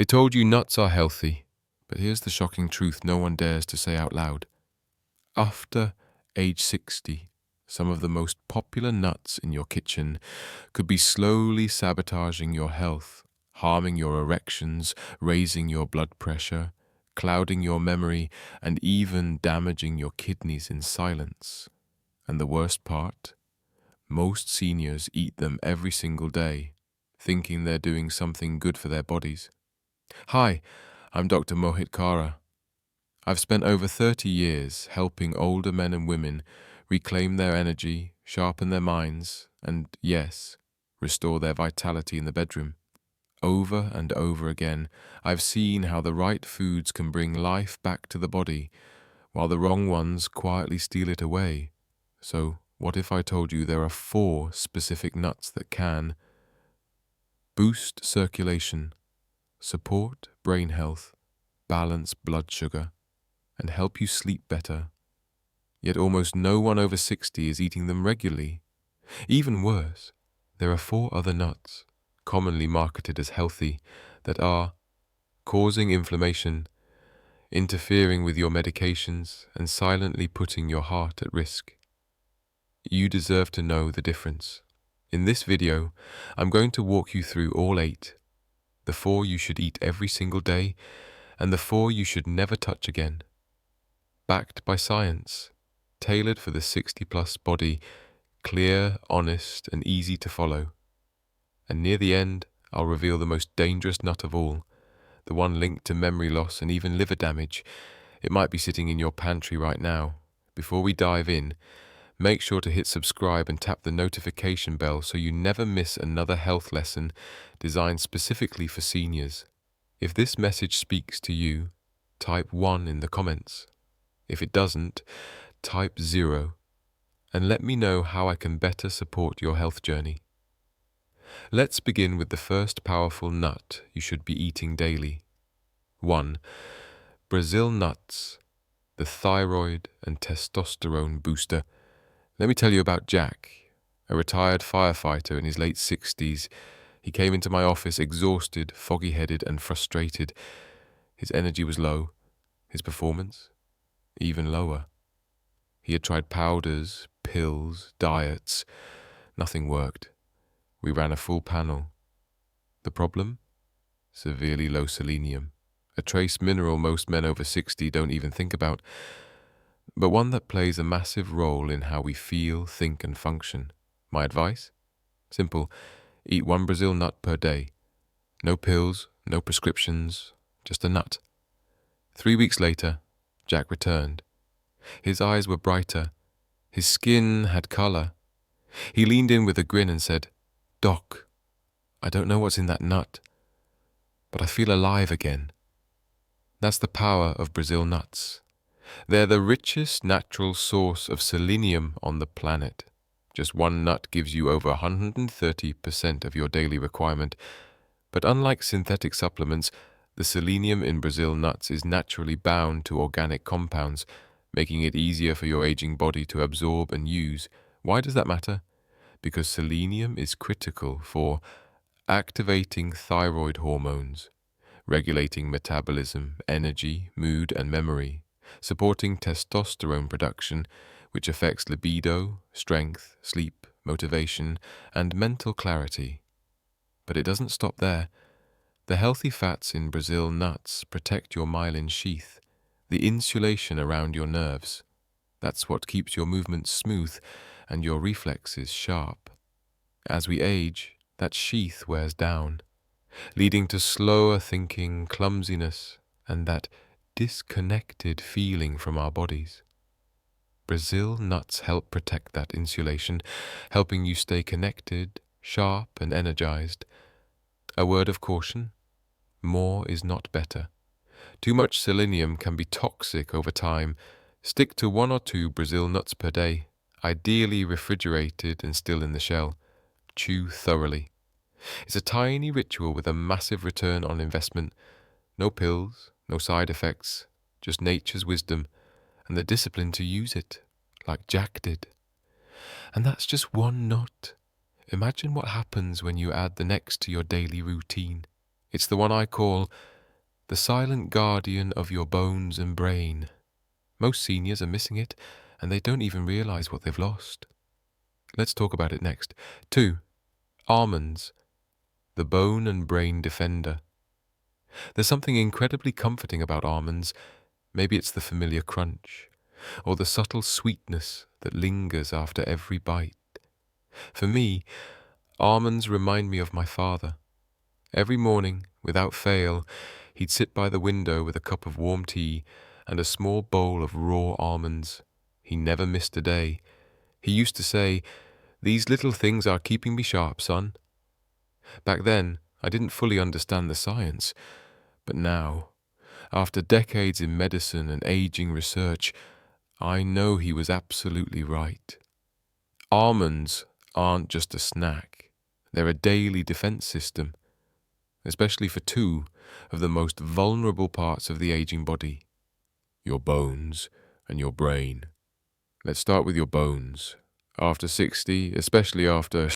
They told you nuts are healthy, but here's the shocking truth no one dares to say out loud. After age 60, some of the most popular nuts in your kitchen could be slowly sabotaging your health, harming your erections, raising your blood pressure, clouding your memory, and even damaging your kidneys in silence. And the worst part? Most seniors eat them every single day, thinking they're doing something good for their bodies. Hi, I'm Dr. Mohit Kara. I've spent over 30 years helping older men and women reclaim their energy, sharpen their minds, and, yes, restore their vitality in the bedroom. Over and over again, I've seen how the right foods can bring life back to the body, while the wrong ones quietly steal it away. So, what if I told you there are 4 specific nuts that can boost circulation, support brain health, balance blood sugar, and help you sleep better? Yet almost no one over 60 is eating them regularly. Even worse, there are 4 other nuts, commonly marketed as healthy, that are causing inflammation, interfering with your medications, and silently putting your heart at risk. You deserve to know the difference. In this video, I'm going to walk you through all 8, the 4 you should eat every single day, and the 4 you should never touch again. Backed by science, tailored for the 60-plus body, clear, honest, and easy to follow. And near the end, I'll reveal the most dangerous nut of all, the one linked to memory loss and even liver damage. It might be sitting in your pantry right now. Before we dive in, make sure to hit subscribe and tap the notification bell so you never miss another health lesson designed specifically for seniors. If this message speaks to you, type 1 in the comments. If it doesn't, type 0, and let me know how I can better support your health journey. Let's begin with the first powerful nut you should be eating daily. 1. Brazil nuts, the thyroid and testosterone booster. Let me tell you about Jack, a retired firefighter in his late 60s. He came into my office exhausted, foggy-headed, and frustrated. His energy was low, his performance even lower. He had tried powders, pills, diets. Nothing worked. We ran a full panel. The problem? Severely low selenium, a trace mineral most men over 60 don't even think about, but one that plays a massive role in how we feel, think, and function. My advice? Simple. Eat 1 Brazil nut per day. No pills, no prescriptions, just a nut. 3 weeks later, Jack returned. His eyes were brighter. His skin had color. He leaned in with a grin and said, "Doc, I don't know what's in that nut, but I feel alive again." That's the power of Brazil nuts. They're the richest natural source of selenium on the planet. Just 1 nut gives you over 130% of your daily requirement. But unlike synthetic supplements, the selenium in Brazil nuts is naturally bound to organic compounds, making it easier for your aging body to absorb and use. Why does that matter? Because selenium is critical for activating thyroid hormones, regulating metabolism, energy, mood, and memory, supporting testosterone production, which affects libido, strength, sleep, motivation, and mental clarity. But it doesn't stop there. The healthy fats in Brazil nuts protect your myelin sheath, the insulation around your nerves. That's what keeps your movements smooth and your reflexes sharp. As we age, that sheath wears down, leading to slower thinking, clumsiness, and that disconnected feeling from our bodies. Brazil nuts help protect that insulation, helping you stay connected, sharp, and energized. A word of caution: more is not better. Too much selenium can be toxic over time. Stick to 1 or 2 Brazil nuts per day, ideally refrigerated and still in the shell. Chew thoroughly. It's a tiny ritual with a massive return on investment. No pills, no side effects, just nature's wisdom and the discipline to use it, like Jack did. And that's just 1 nut. Imagine what happens when you add the next to your daily routine. It's the one I call the silent guardian of your bones and brain. Most seniors are missing it, and they don't even realize what they've lost. Let's talk about it next. 2. Almonds, the bone and brain defender. There's something incredibly comforting about almonds. Maybe it's the familiar crunch, or the subtle sweetness that lingers after every bite. For me, almonds remind me of my father. Every morning, without fail, he'd sit by the window with a cup of warm tea and a small bowl of raw almonds. He never missed a day. He used to say, "These little things are keeping me sharp, son." Back then, I didn't fully understand the science, but now, after decades in medicine and aging research, I know he was absolutely right. Almonds aren't just a snack. They're a daily defense system, especially for 2 of the most vulnerable parts of the aging body, your bones and your brain. Let's start with your bones. After 60, especially after